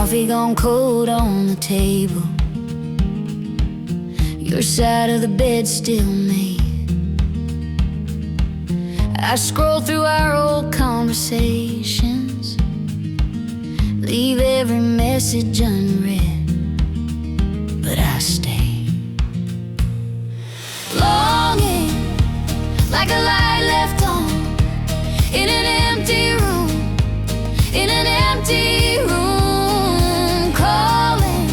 Coffee gone cold on the table, your side of the bed still made. I scroll through our old conversations, leave every message unread, but I stay, longing like a light left on in an empty room, in an empty room, calling,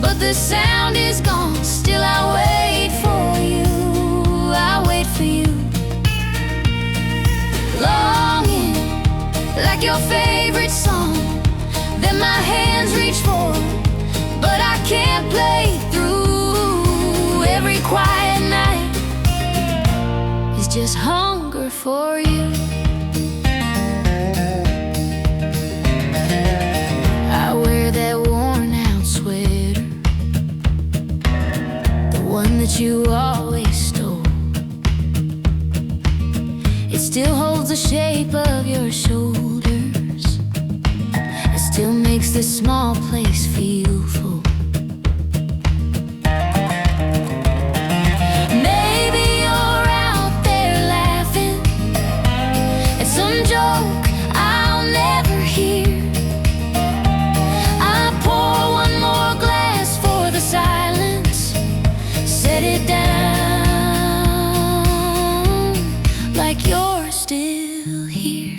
but the sound is gone. Still I wait for you, I wait for you, longing like your favorite song that my hands reach for, but I can't play through. Every quiet night is just hunger for you. I wear that worn out sweater, the one that you always stole. It still holds the shape of your shoulders, it still makes this small place feel full. Maybe you're out there laughing at some joke I'll never hear. I pour one more glass for the silence, set it down like you're still here.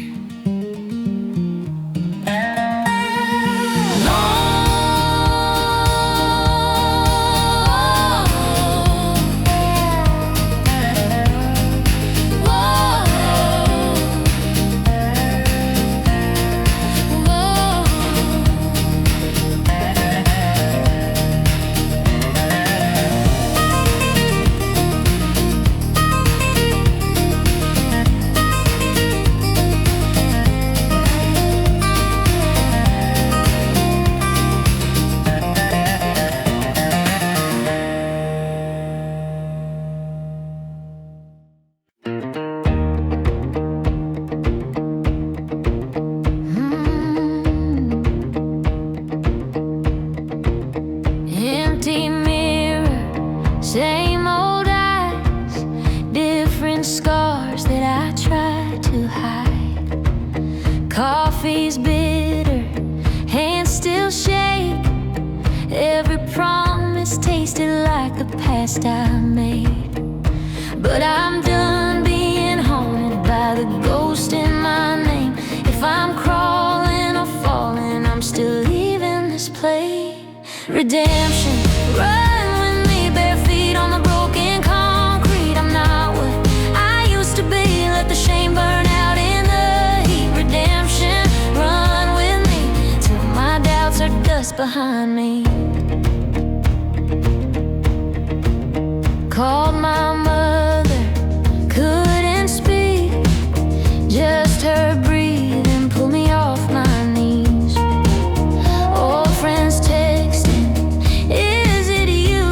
Empty mirror, same old eyes, different scars that I try to hide. Coffee's bitter, hands still shake. Every promise tasted like a past I made. But I'm done being haunted by the ghost in my name. If I'm crawling or falling, I'm still leaving this place. Redemption, run with me, bare feet on the broken concrete. I'm not what I used to be, let the shame burn out in the heat. Redemption, run with me till my doubts are dust behind me. Called my mother, couldn't speak, just her breathing pulled me off my knees. Old friends texting, is it you?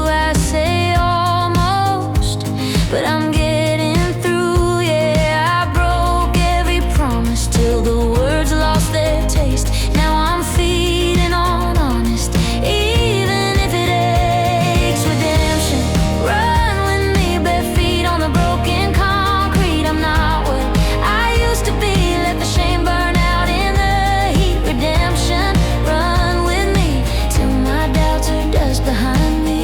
I say almost, but I'm getting through. Yeah, I broke every promise till the words lost their taste. Now I'm feeding on honest, even if it aches. Redemption, run with me, bare feet on the broken concrete. I'm not what I used to be, let the shame burn out in the heat. Redemption, run with me till my doubts are dust behind me.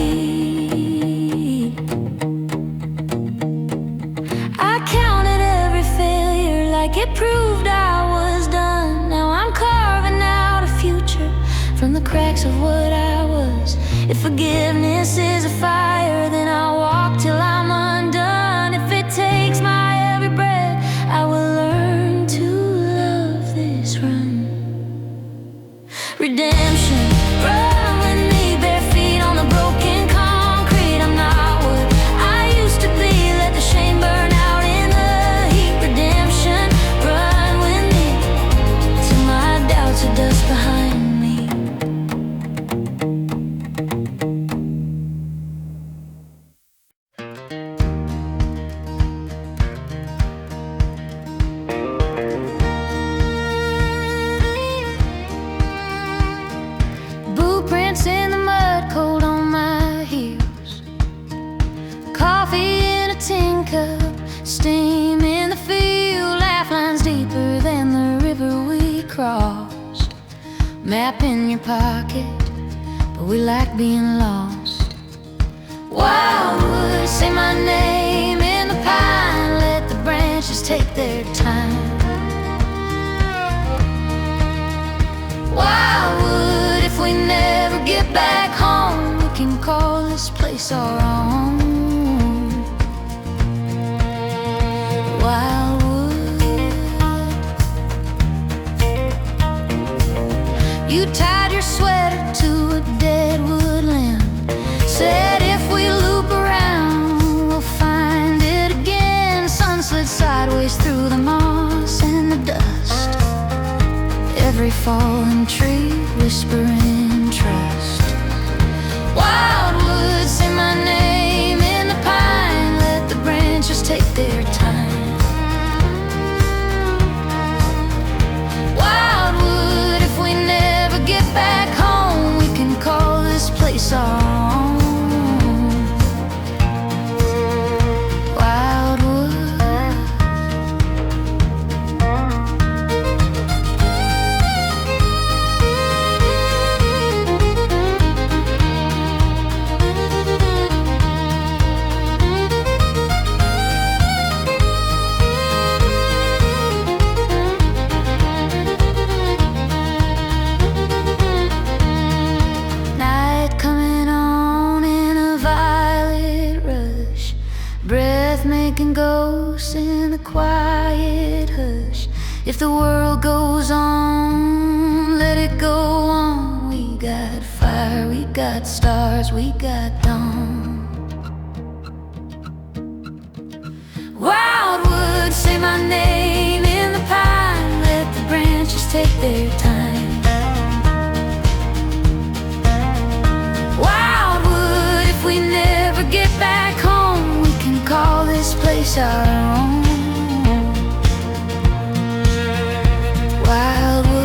I counted every failure like it proved I was done. Now I'm carving out a future from the cracks of what I was. If forgiveness is a fire, then I'll walk till I'm undone. If it takes my every breath, I will learn to love this run. Redemption, run with me, bare feet on the broken concrete. I'm not what I used to be, let the shame burn out in the heat. Redemption, run with me till my doubts are dust behind me. footprints in the mud, cold on my heels. Coffee in a tin cup, steam in the field. Laugh lines deeper than the river we crossed. Map in your pocket, but we like being lost. Wildwood, say my name in the pine. Let the branches take their time. Wildwood, if we never get back home, we can call this place our own. Wildwood. You tied your sweater to a dead wood limb. Said if we loop around, we'll find it again. Sun slid sideways through the moss and the dust. Every fallen tree whispering trust. Wildwood, say my name in the pine. Let the branches take their time. Wildwood, if we never get back home, we can call this place our own. Making ghosts in a quiet hush. If the world goes on, let it go on. We got fire, we got stars, we got dawn. Wildwood, say my name in the pine. Let the branches take their time. Wildwood, if we never get back home, we can call this place our own. Wildwood.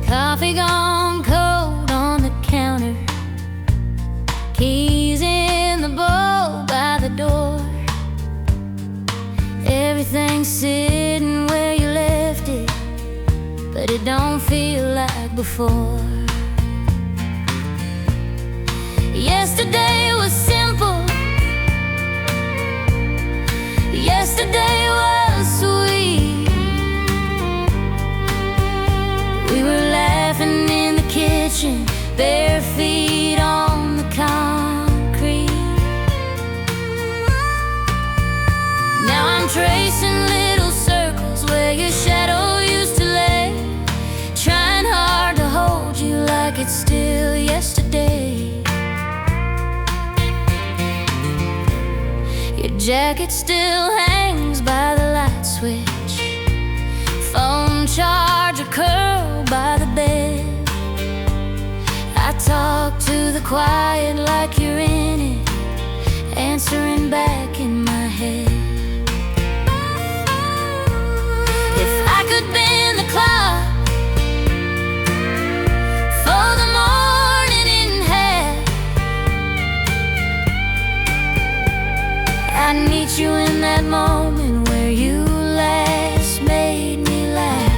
Coffee gone cold on the counter, keys in the bowl by the door. Everything's sitting where you left it, but it don't feel like before. Yesterday was simple, yesterday was sweet. We were laughing in the kitchen, bare feet on the concrete. Now I'm tracing little circles where your shadow used to lay, trying hard to hold you like it's still yesterday. Your jacket still hangs by the light switch, phone charger curl by the bed. I talk to the quiet like you're in it, answering back in my head. If I could bend the clock for the morning in half, I'd meet you in that moment where you last made me laugh.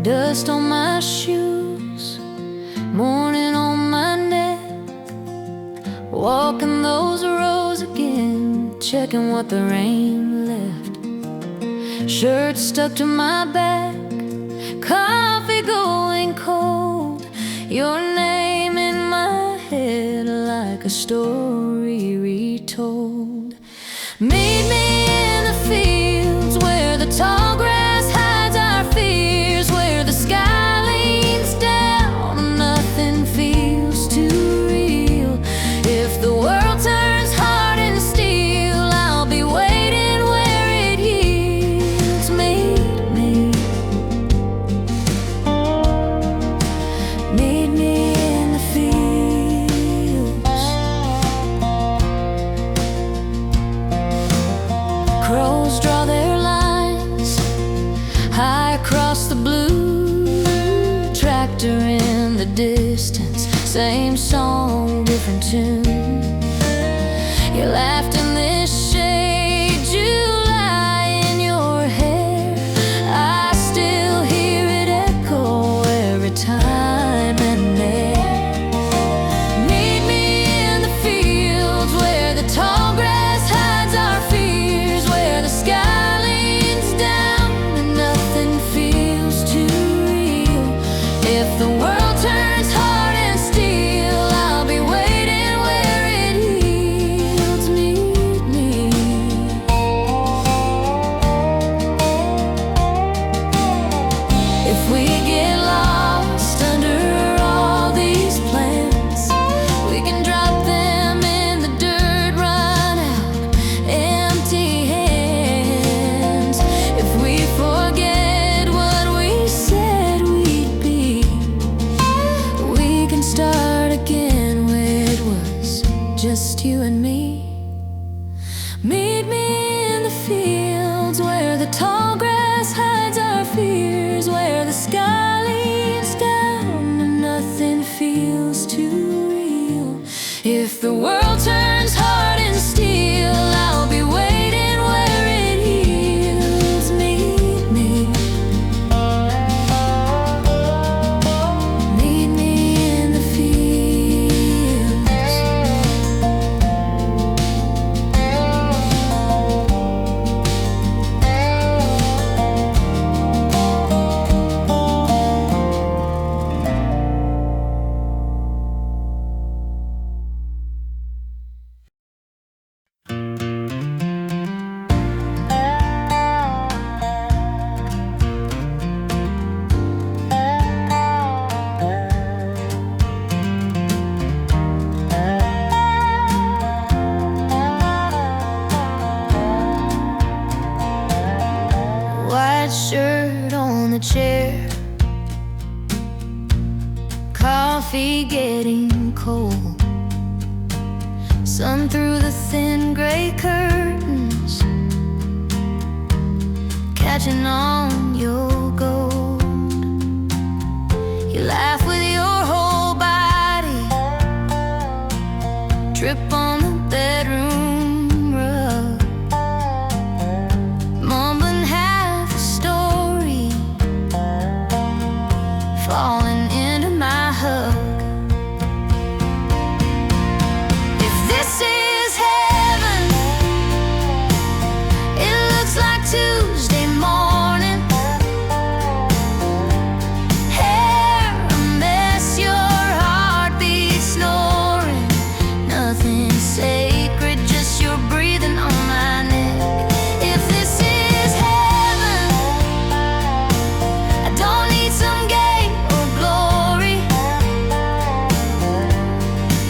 Dust on my shoes, morning on my neck, walking those roads again, checking what the rain left. Shirt stuck to my back, coffee going cold, your name in my head like a story retold. Meet me in the fields where the tall grass hides our fears, where the sky leans down and nothing feels too real. If the world turns hard and steel, I'll be waiting where it yields. Meet me in the fields. Crows draw their lines high across the blue, tractor in the distance, same song, different tune. You laughed in this shade, July in your hair. I still hear it echo every time and there. Meet me in the fields where the tall grass hides our fears, where the sky leans down and nothing feels too real. If the world turns hard and steel, I'll be waiting where it yields. Meet me. If we get lost under all these plans, we can drop them in the dirt, run out empty hands. If we forget what we said we'd be, we can start again where it was just you and me. Meet me in the fields where the tall grass hides our fears, where the sky leans down and nothing feels too real. If the world turns hard and steel, I'll be waiting where it yields. Meet me in the fields. White shirt on the chair, coffee getting cold, sun through the thin gray curtains, catching on your gold. You laugh with your whole body, trip on the bedroom rug, mumbling half a story, falling into my hug. If this is heaven, it looks like Tuesday morning. Hair a mess, your heartbeat snoring. Nothing sacred, just your breathing on my neck. If this is heaven, I don't need some gate or glory.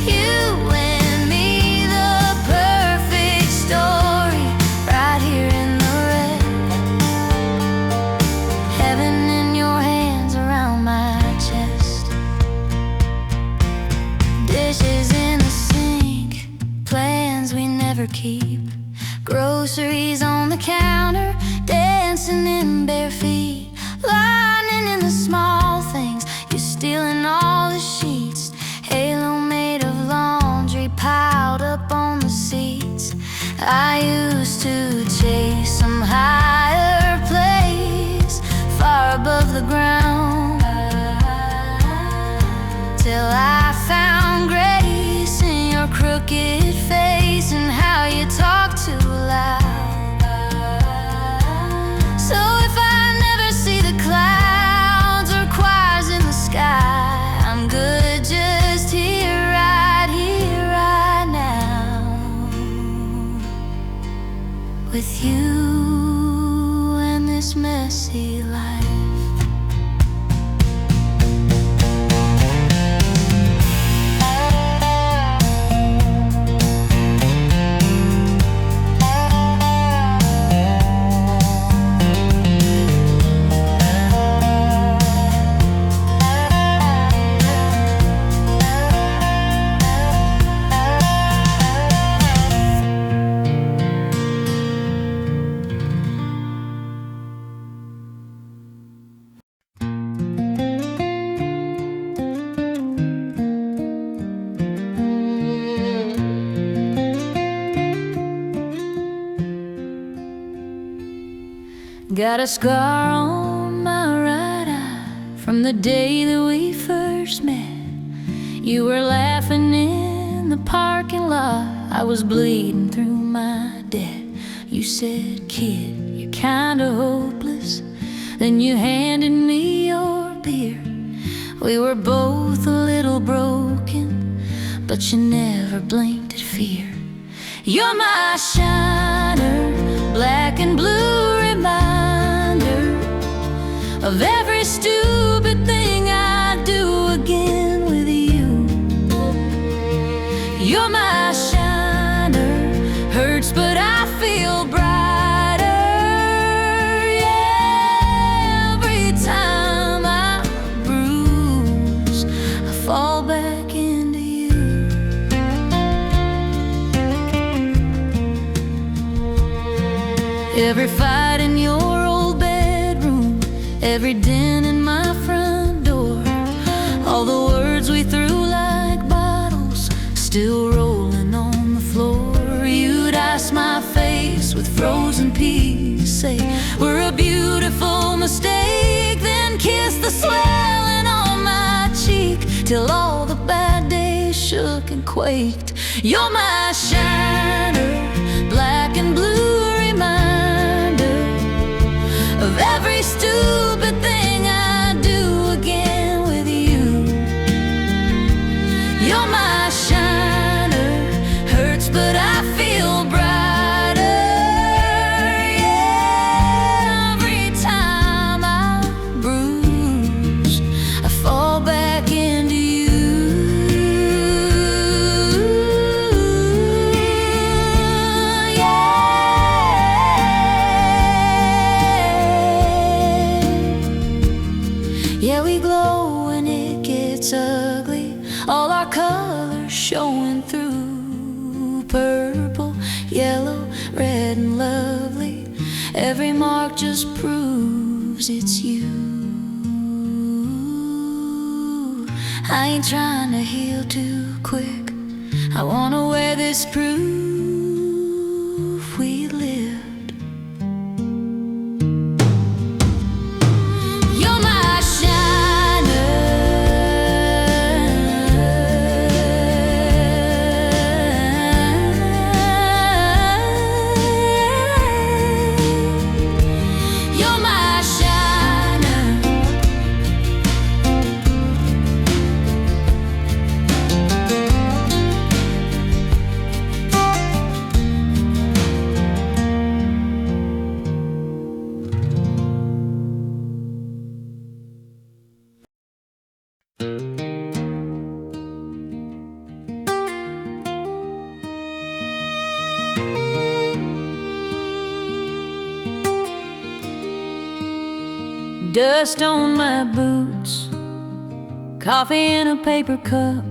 You and me, the perfect story, right here in the red. Heaven in your hands around my chest. Dishes in the sink, plans we never keep, groceries on the counter, dancing in bare feet, lining in the small things, you're stealing all the sheets, halo made of laundry piled up on the seats. I used to chase some higher place, far above the ground. Well, I found grace in your crooked face and how you talk too loud. So if I never see the clouds or choirs in the sky, I'm good just here, right now, with you and this messy life. Got a scar on my right eye from the day that we first met. You were laughing in the parking lot, I was bleeding through my debt. You said, "Kid, you're kinda hopeless." Then you handed me your beer. We were both a little broken, but you never blinked at fear. You're my shiner, black and blue reminder of every stupid thing I do again with you. You're my shiner, hurts but I feel brighter. Yeah, every time I bruise, I fall back into you. Every fight in your old bedroom, every dent in my front door, all the words we threw like bottles, still rolling on the floor. You'd ice my face with frozen peas, say we're a beautiful mistake, then kiss the swelling on my cheek till all the bad days shook and quaked. You're my shiner, black and blue reminder of every stupid thing I do again with you. You're my shiner, hurts but I feel brighter. Yeah, every time I bruise, I fall back into you. Yeah, we glow when it gets ugly, all our colors showing through. Purple, yellow, red and lovely, every mark just proves it's you. I ain't trying to heal too quick, I wanna wear this proof we lived. Dust on my boots, coffee in a paper cup,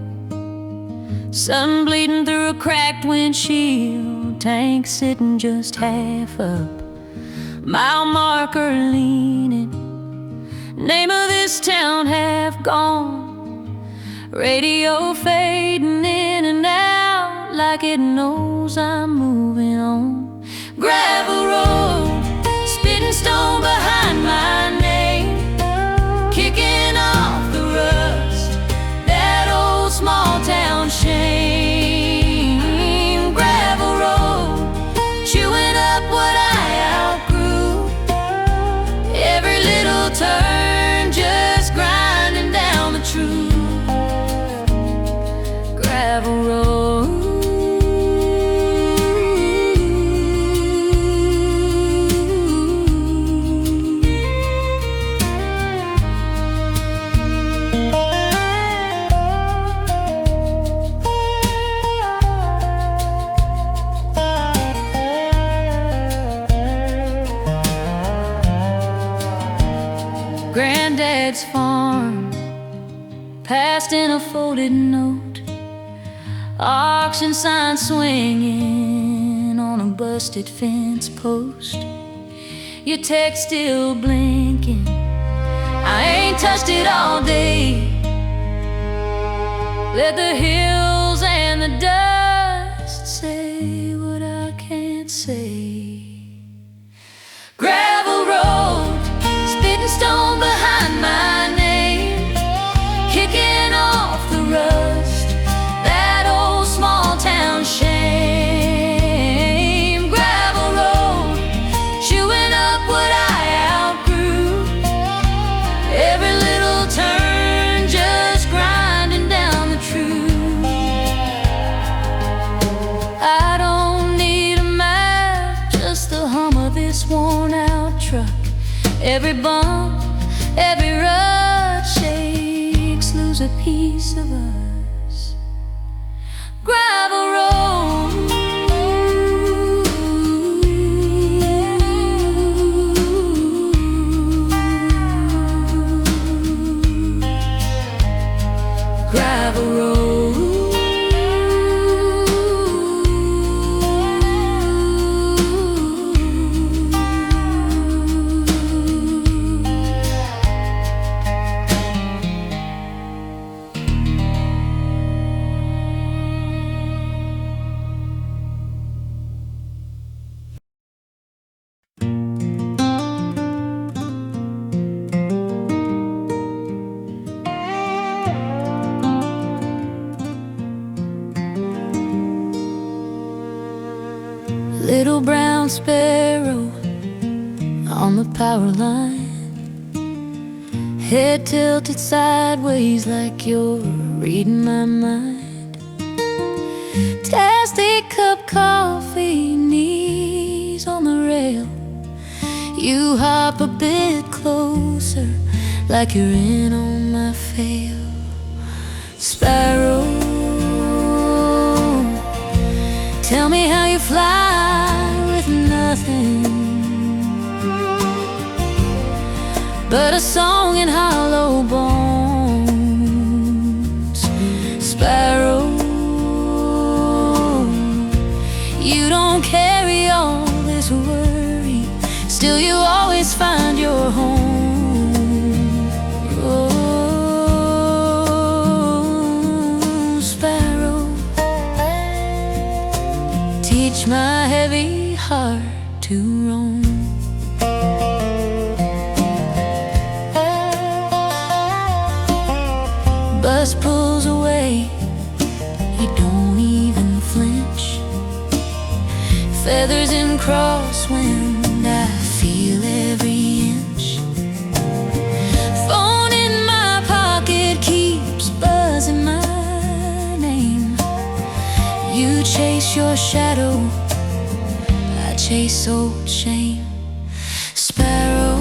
sun bleeding through a cracked windshield, tank sitting just half up, mile marker leaning, name of this town half gone, radio fading in and out like it knows I'm moving on. Gravel road, spitting stone behind my name, kicking off the rust, that old granddad's farm, passed in a folded note, auction sign swinging on a busted fence post. Your text still blinking, I ain't touched it all day. Let the hills and the dust say what I can't say. Gravel road, spitting stone behind my name, kicking off the rust, that old small town shame. Gravel road, chewing up what I outgrew, every little turn just grinding down the truth. I don't need a map, just the hum of this worn out truck. Every bump, every rut shakes, lose a piece of us. Gravel road, gravel road. Little brown sparrow on the power line, head tilted sideways like you're reading my mind. Tasty cup coffee, knees on the rail. You hop a bit closer like you're in on my fail. Sparrow, tell me how you fly with nothing but a song in hollow bones. Sparrow, you don't carry all this worry, still you always find your home. Oh, sparrow, teach my heavy heart to roam. Bus pulls away, you don't even flinch. Feathers in crosswind, I feel every inch. Phone in my pocket keeps buzzing my name. You chase your shadow, I chase old shame. Sparrow,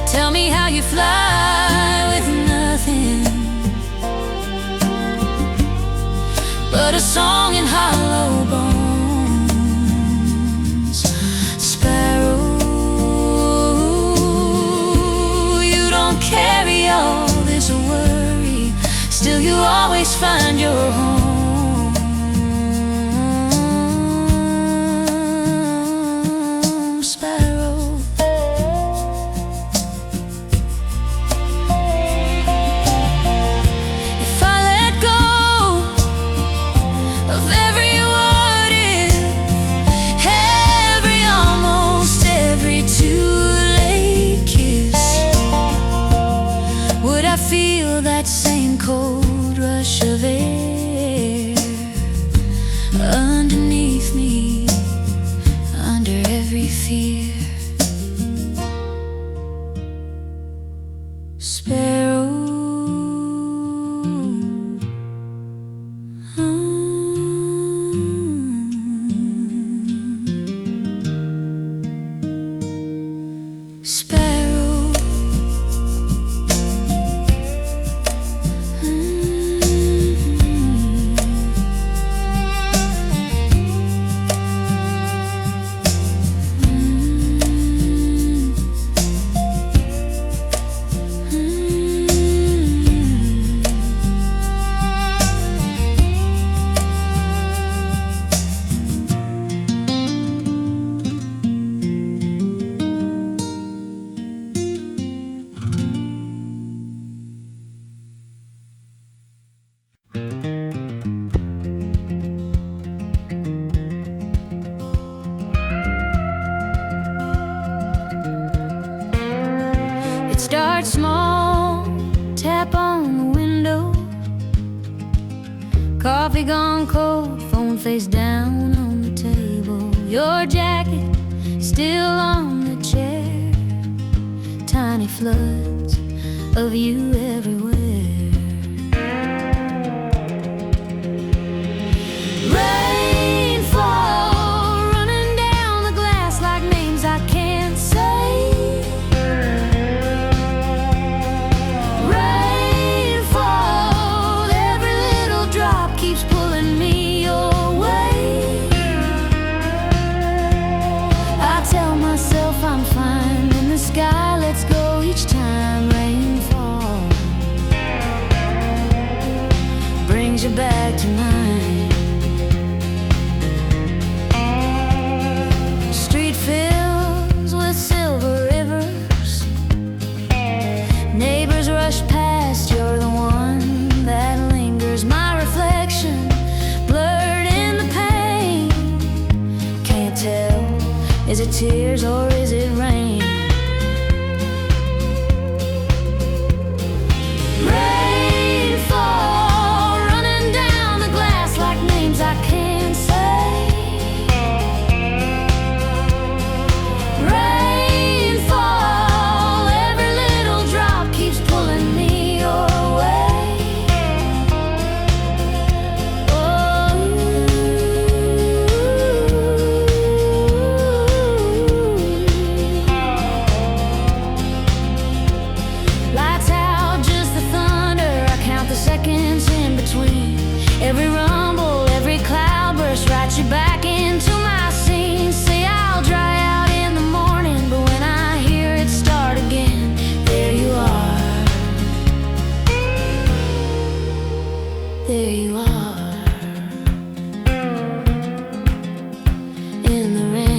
tell me how you fly with nothing but a song in hollow bones. Sparrow, you don't carry all this worry, still you always find your home. Sparrow, if I let go of every what if, every almost, every too late kiss, would I feel that same cold rush of air underneath me, under every fear? Sparrow, sparrow, Coffee gone cold, phone face down on the table. Your jacket still on the chair. Tiny floods of you everywhere. Rainfall running down the glass like names I can't say. Rainfall, every little drop keeps pulling me your way. I tell myself I'm fine in the sky, let's go each time rainfall brings you back to mine. Street fills with silver rivers, neighbors rush past, you're the one that lingers. My reflection blurred in the pain, can't tell, is it tears or is it rain? Rainfall running down the glass like names I can't say. Rainfall, every little drop keeps pulling me your way. Oh, lights out, just the thunder. I count the seconds in between. Every rumble, every cloud burst writes you back into my scene. Say I'll dry out in the morning, but when I hear it start again, there you are. There you are. In the rain.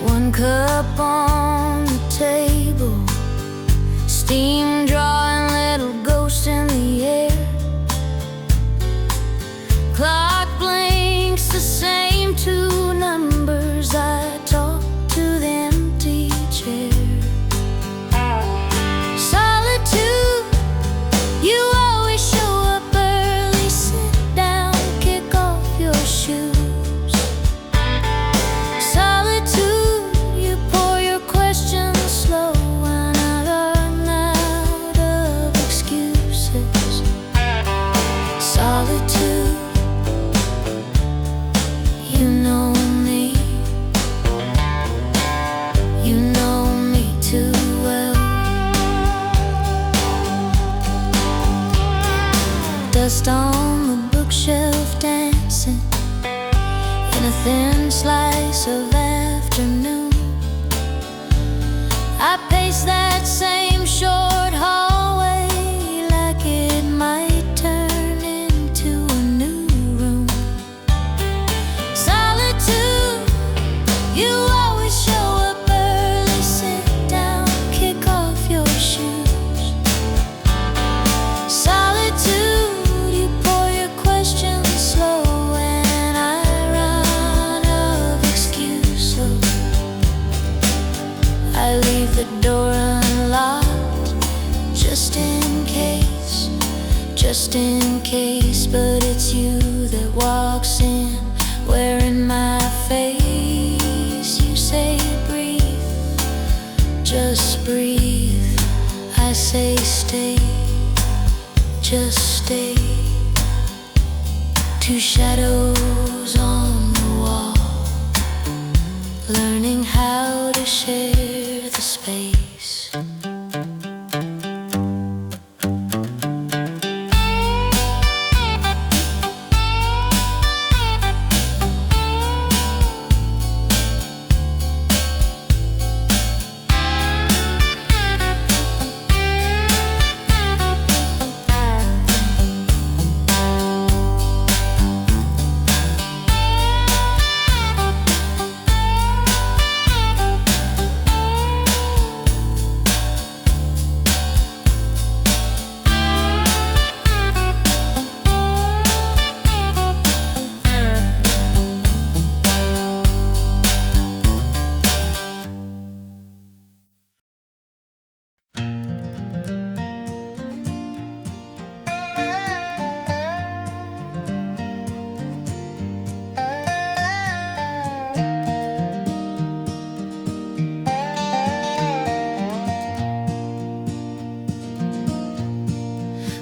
One cup on the table, steam drawing little ghosts in the air. Clock blinks the same two numbers. I talk to the empty chair. Solitude, you always show up early. Sit down, kick off your shoes. Solitude, you pour your questions slow, and I run out of excuses. Solitude, you know me too well. Dust on the bookshelf dancing in a thin slice of afternoon. I pace that same short hallway like it might turn into a new room. Solitude, you always show up early. Sit down, kick off your shoes. Solitude, you pour your questions slow, and I run of excuses. I leave the door unlocked, just in case, but it's you that walks in, wearing my face. You say breathe, just breathe. I say stay, just stay. Two shadows on the wall, learning how to share the space.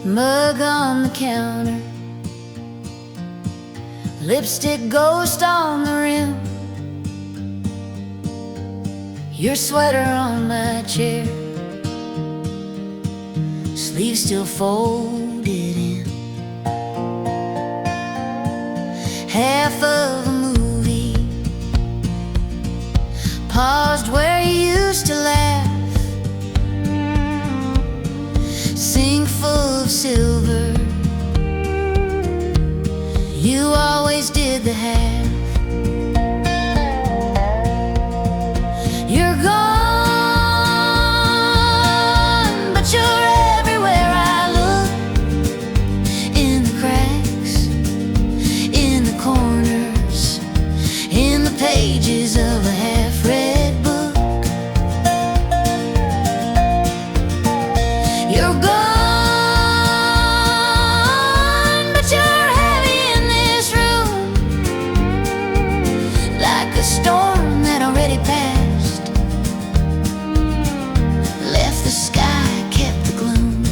Mug on the counter, lipstick ghost on the rim, your sweater on my chair, sleeves still folded in. Half of a movie, paused where you used to laugh. Sink full of silver, you always did the half. You're gone, but you're everywhere I look. In the cracks, in the corners, in the pages of a half-read book. You're gone, a storm that already passed, left the sky, kept the gloom.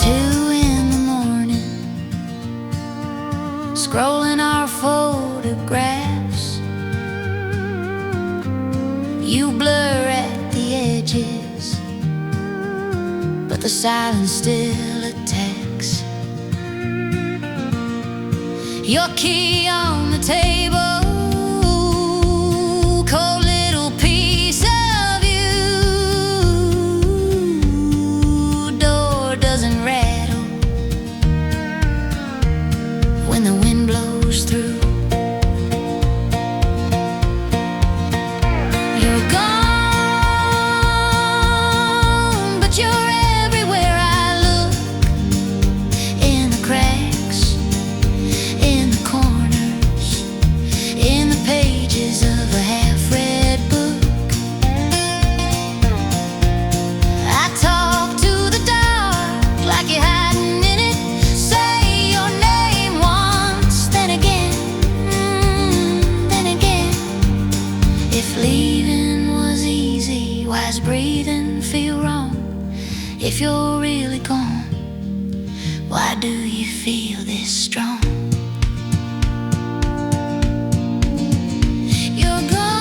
Two in the morning, scrolling our photographs. You blur at the edges, but the silence still attacks. Your key on the table, cold little piece of you. Door doesn't rattle when the wind blows through. Why's breathing feel wrong? If you're really gone, why do you feel this strong? You're gone.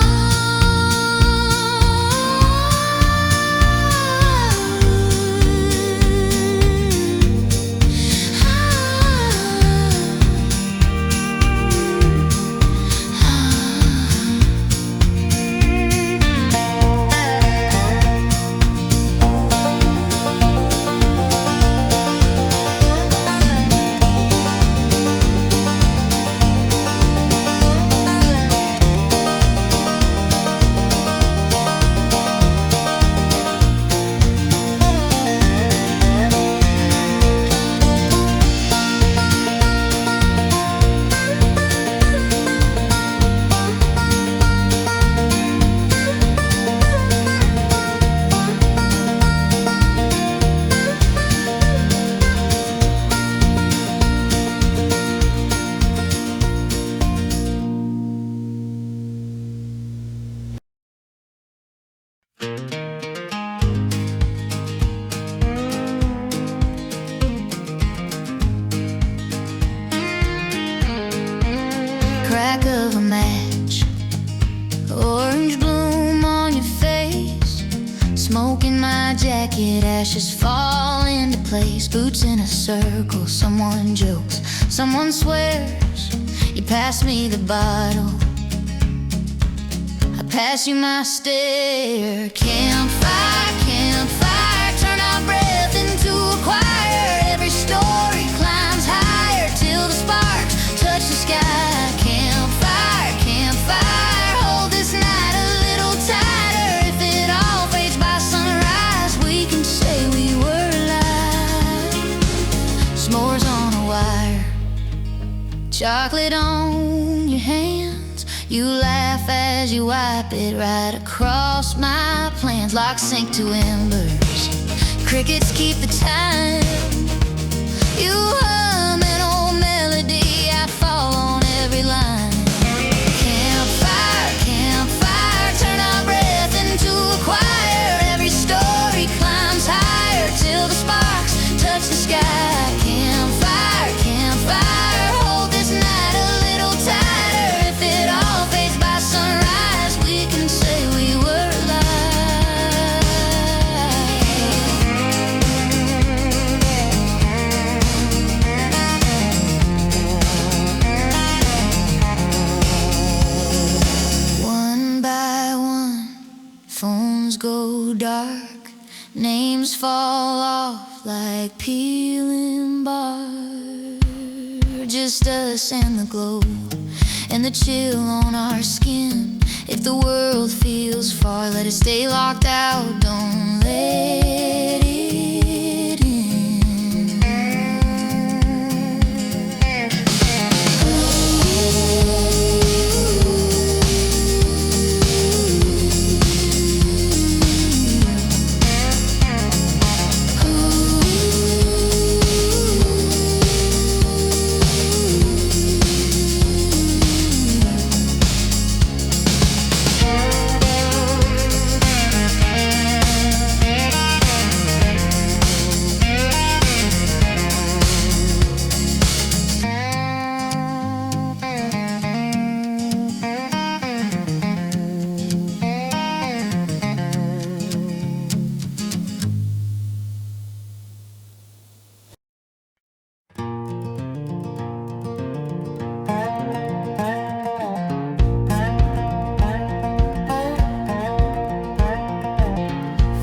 my jacket, ashes fall into place. Boots in a circle, someone jokes, someone swears. You pass me the bottle, I pass you my stare. Campfire, campfire, turn our breath into a choir. Every story climbs higher till the sparks touch the sky. Campfire, campfire, hold this night a little tighter. If it all fades by sunrise, we can say we were alive. S'mores on a wire, chocolate on your hands. You laugh as you wipe it right across my plans. Locks sink to embers, crickets keep the time. You hum an old melody, I fall on every line. Campfire, campfire, turn our breath into a choir. Every story climbs higher till the sparks touch the sky. Campfire, campfire, hold this night a little tighter. If it all fades by sunrise, we can say we were alive. One by one, phones go dark, names fall off like peeling bark. Just us and the glow and the chill on our skin. If the world feels far, let it stay locked out, don't let it in.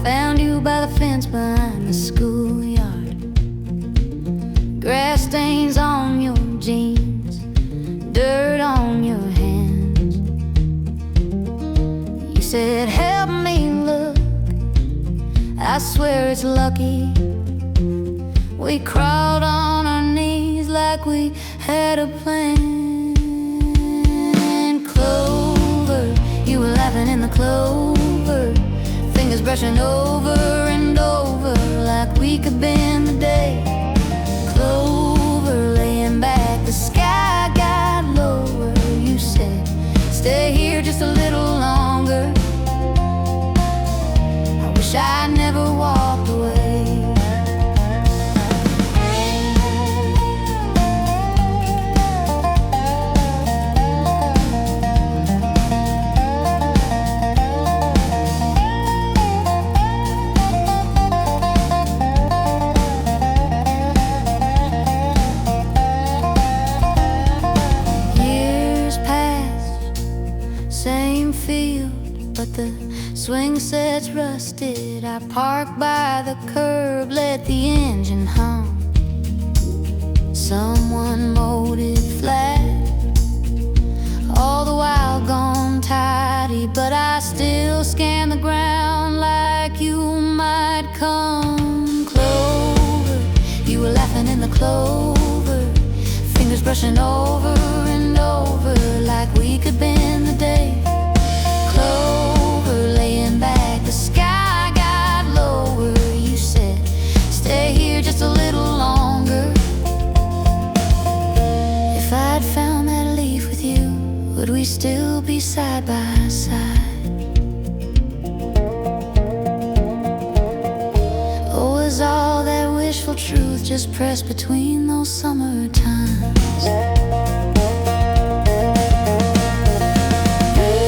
Found you by the fence behind the schoolyard. Grass stains on your jeans, dirt on your hands. You said, help me look, I swear it's lucky. We crawled on our knees like we had a plan. Clover, you were laughing in the clover, fingers brushing over and over like we could bend the day. Clover, laying back, the sky got lower. You said, stay here just a little longer. I wish I never walked away. Same field, but the swing set's rusted. I parked by the curb, let the engine hum. Someone mowed it flat, all the while gone tidy. But I still scan the ground like you might come. Clover, you were laughing in the clover, fingers brushing over and over like we could bend the day. Clover, laying back, the sky got lower. You said, stay here just a little longer. If I'd found that leaf with you, would we still be side by side? Or was all that wishful truth just pressed between those summer times? Ooh.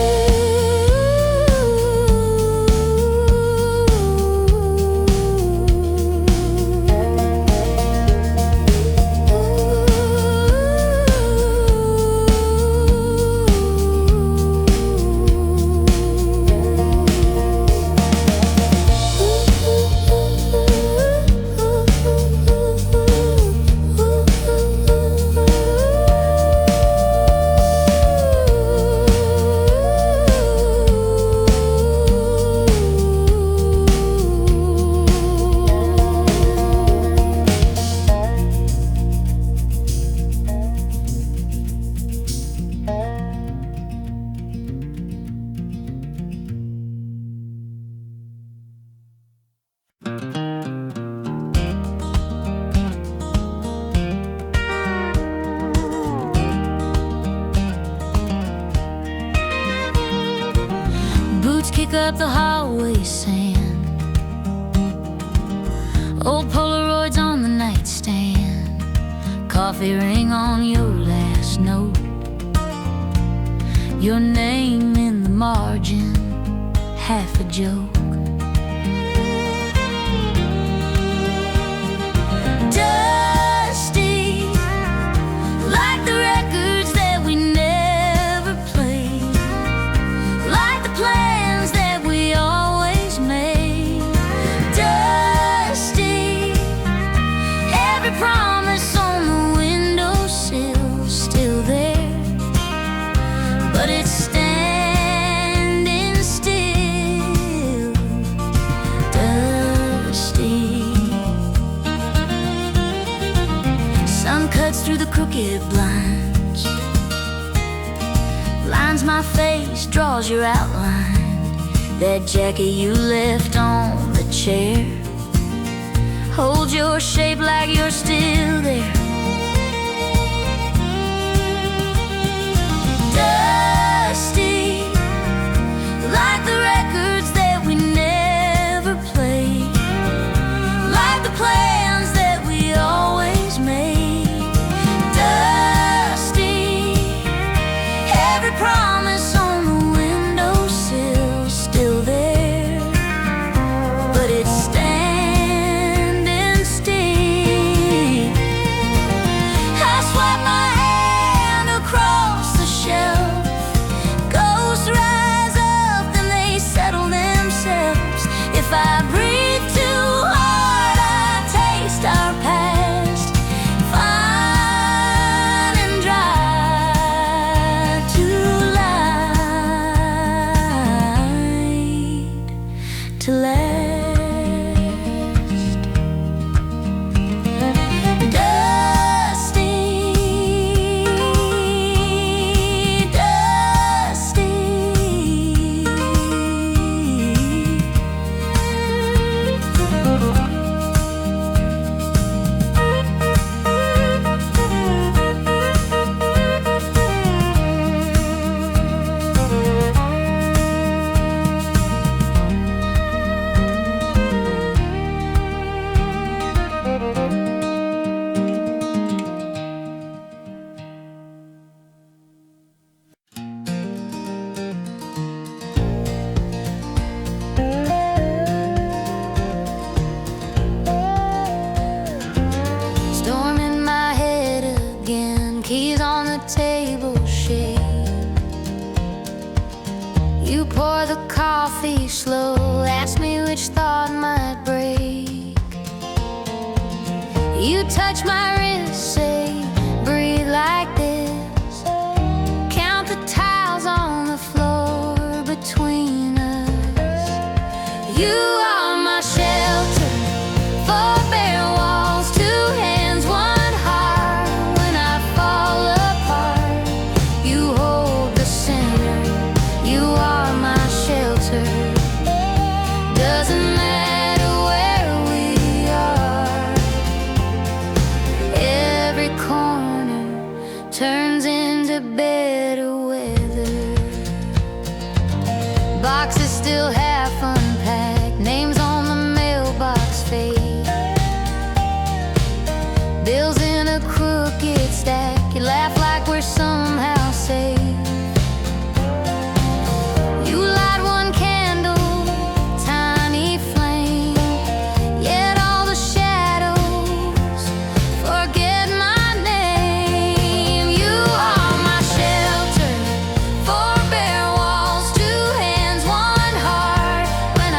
boots kick up the hallway sand. Old Polaroids on the nightstand. Coffee ring on your last note. Your name in the margin, half a joke. Dusty, like the records that we never played, like the plans that we always made. Dusty, every promise on the windowsill still there, but it's standing still. Dusty. Sun cuts through the crooked blinds, lines my face, draws your outline. That jacket you left on the chair holds your shape like you're still there. Dusty, like the records that we never played, like the plans that we always made. Promise on the windowsill still there, but it's standing still. I swipe my hand across the shelf. Ghosts rise up, then they settle themselves. If I breathe too hard, I taste our past, fine and dry. To last. Dusty, dusty. Keys on the table shake. You pour the coffee slow, ask me which thought might break. You touch my wrist, say, breathe like this. Count the tiles on the floor between us. You are my shelter, four bare walls, two hands, one heart. When I fall apart, you hold the center. You are my shelter. Doesn't matter where we are. Every corner turns into better weather. Boxes still half unpacked, names on the mailbox fade. Bills in a crooked stack, you laugh like we're somehow safe. You light one candle, tiny flame, yet all the shadows forget my name. You are my shelter, four bare walls, two hands, one heart. When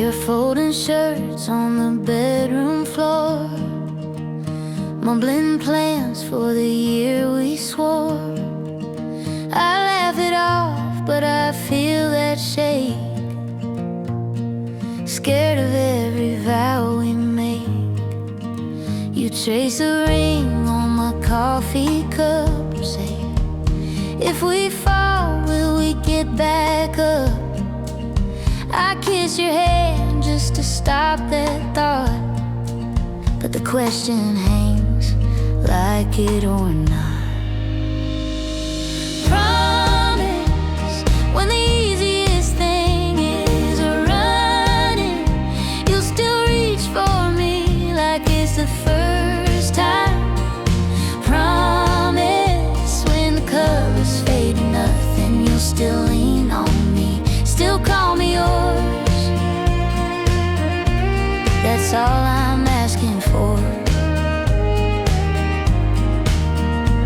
You're folding shirts on the bedroom floor, mumbling plans for the year we swore. I laugh it off, but I feel that shake, scared of every vow we make. You trace a ring on my coffee cup, say, if we fall, will we get back up? I kiss your hand just to stop that thought, but the question hangs, like it or not. Promise, when the easiest thing is running, you'll still reach for me like it's the first time. Promise, when the colors fade to nothing, you'll still lean on me, still call me yours. That's all I'm asking for.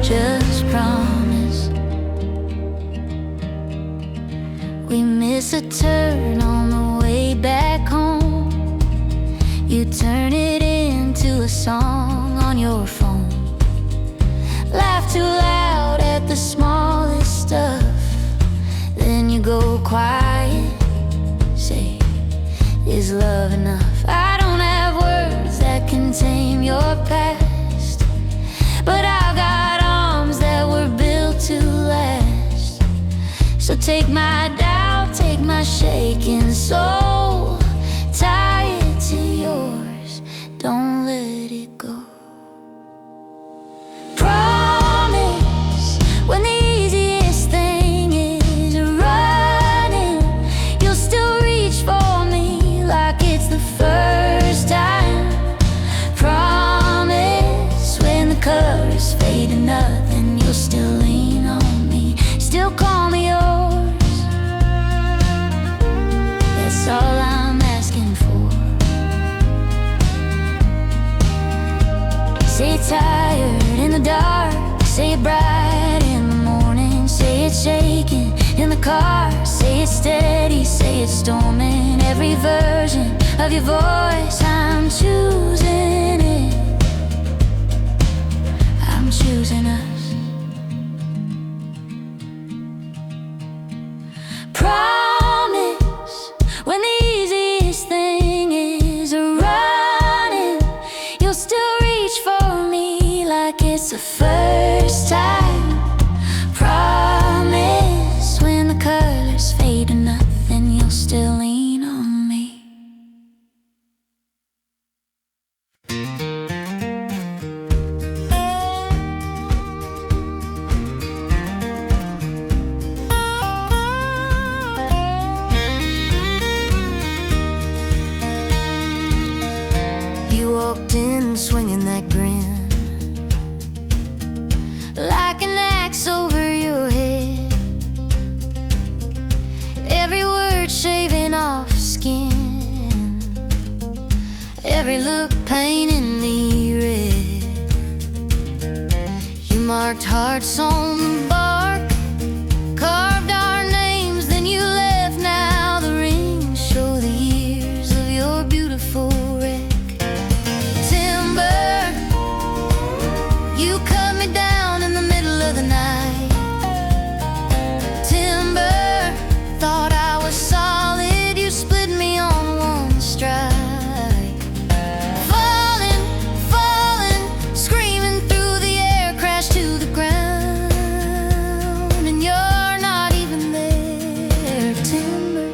Just promise. We miss a turn on the way back home. You turn it into a song on your phone. Laugh too loud at the smallest stuff, then you go quiet. Say, is love enough? I don't have words that can tame your past, but I've got arms that were built to last. So take my doubt, take my shaking soul, tie it to yours, don't let it go. Promise, when the easiest thing is running, you'll still reach for me like it's the first time. Promise, when the colors fade to nothing, you'll still lean on me, still call me yours. That's all I'm asking for. Say it tired in the dark, say it bright in the morning, say it shaking in the car, say it steady, say it storming. Every version of your voice, I'm choosing it. I'm choosing us. Promise, when the easiest thing is running, you'll still reach for me like it's the first time. Promise, when the colors fade to nothing, you'll still lean on me. You walked in swinging that grin, like an axe over your head. Every word shaving off skin, every look painting me red. You marked hearts on the bark, carved our names, then you left. Now the rings show the years of your beautiful wreck. Timber, you cut me down in the middle of the night. Timber, thought I was solid, you split me on one strike. Falling, falling, screaming through the air, crash to the ground, and you're not even there. Timber.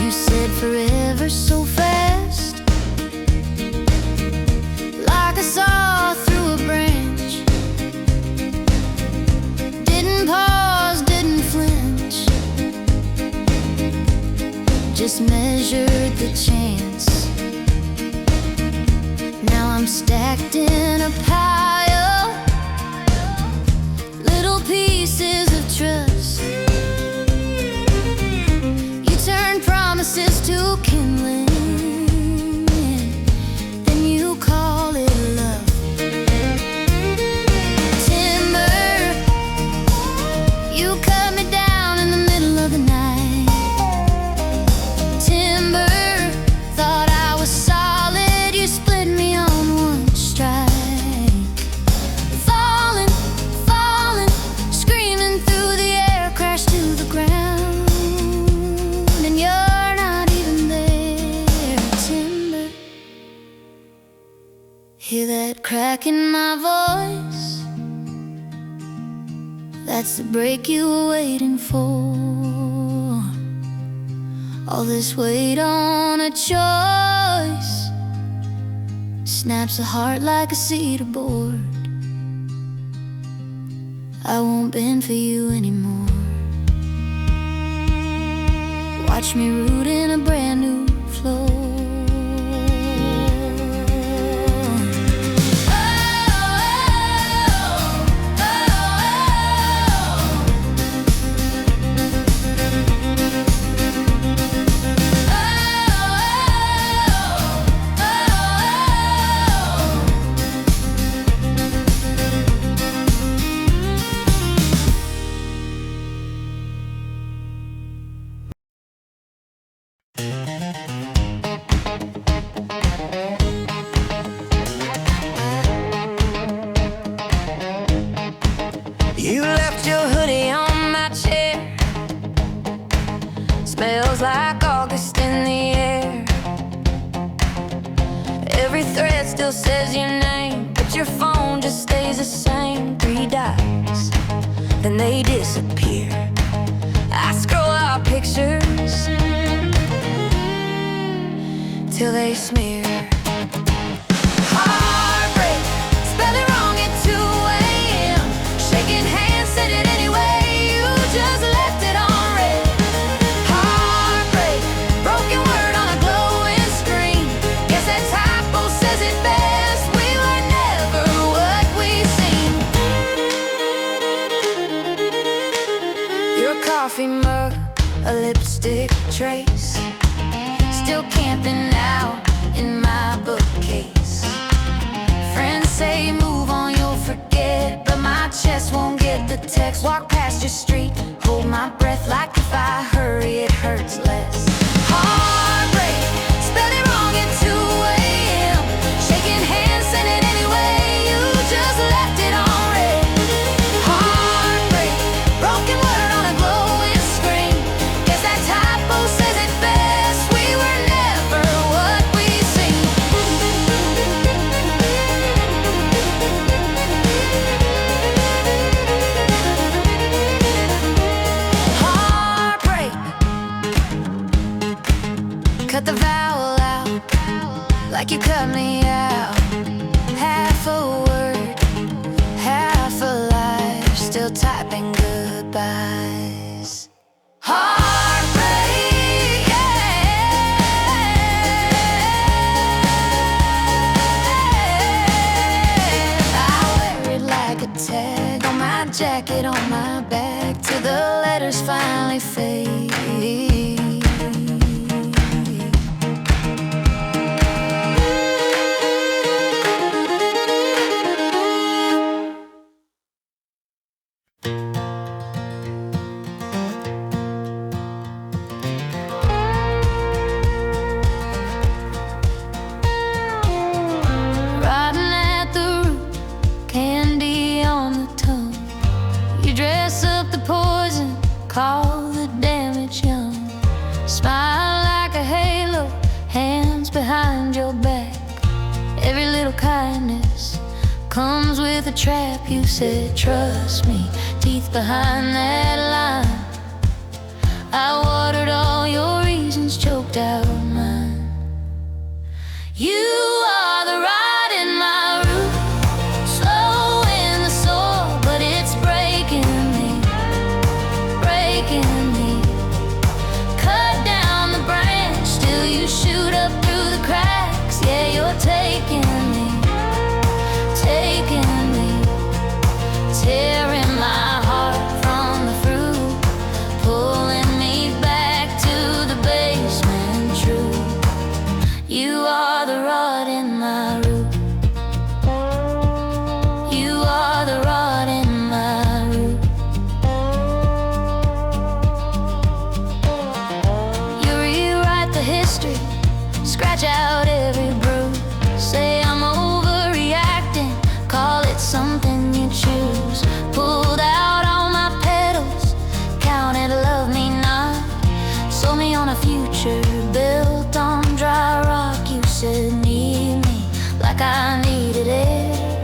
You said forever so fast, like I saw through a branch. Didn't pause, didn't flinch, just measured the chance. Now I'm stacked in a pile, little pieces of trust. You turned promises to kindling, then you call it love. Timber, you cut me down in the middle of the night. Timber, thought I was solid, you split me on one strike. Falling, falling, screaming through the air, crash to the ground, and you're not even there. Timber, hear that crack in my voice? That's the break you were waiting for. All this weight on a choice snaps a heart like a cedar board. I won't bend for you anymore. Watch me root in a brand new floor. You left your hoodie on my chair. Smells like August in the air. Every thread still says your name, but your phone just stays the same. 3 dials, then they disappear. I scroll our pictures till they smear. Heartbreak, spell it wrong at 2 a.m. Shaking hands, said it anyway, you just left it on red. Heartbreak, broken word on a glowing screen. Guess that typo says it best, we were never what we seemed. Your coffee mug, a lipstick trace, still camping out in my bookcase. Friends say move on, you'll forget, but my chest won't get the text. Walk past your street, hold my breath, like if I hurry it hurts less. Heartbreak, spell it wrong at 2 a.m. Shaking hands, said it anyway, you just left it on red. Heartbreak, broken word on a glowing screen. Guess that typo says it best, we were never what we seemed. Heartbreak, cut the vowel out, like you cut me out. Half a word, half a life, still typing goodbyes. Heartbreak, yeah. I wear it like a tag on my jacket, on my back, till the letters finally fade. Rotten at the root, candy on the tongue. You dress up the poison, call the damage young. Smile like a halo, hands behind your back. Every little kindness comes with a trap. You said trust me, teeth behind that line. I watered all your reasons, choked out mine. You are the rot in my root, slow in the soil, but it's breaking me, breaking me. Cut down the branch, still you shoot up through the cracks. Yeah, you're taking me, tearing my heart from the fruit, pulling me back to street, scratch out every bruise. Say I'm overreacting, call it something you choose. Pulled out all my petals, counted love me not. Sold me on a future built on dry rock. You said need me like I needed air,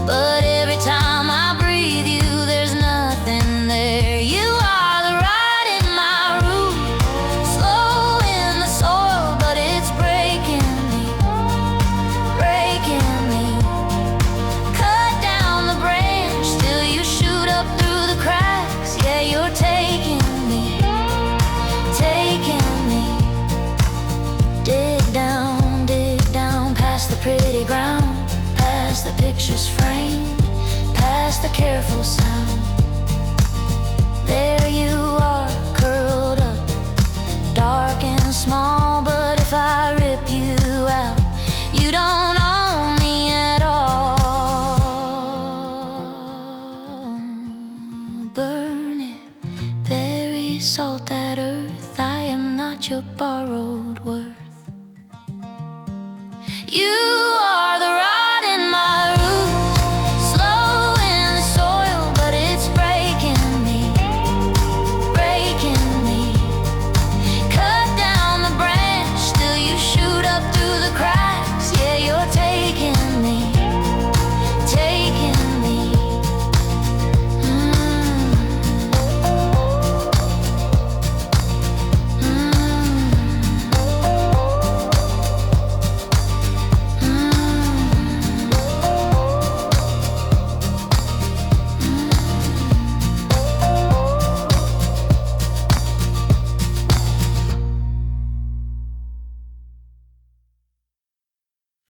but every time I breathe you, there's nothing there. You are the rot in my root, slow in the soil, but it's breaking me, breaking me. Cut down the branch till you shoot up through the cracks. Yeah, you're taking me, taking me. Dig down past the pretty ground, past the pictures framed, past the careful sound. There you are, curled up, dark and small. But if I rip you out, you don't own me at all. Burn it, bury, salt that earth. I am not your borrowed worth. You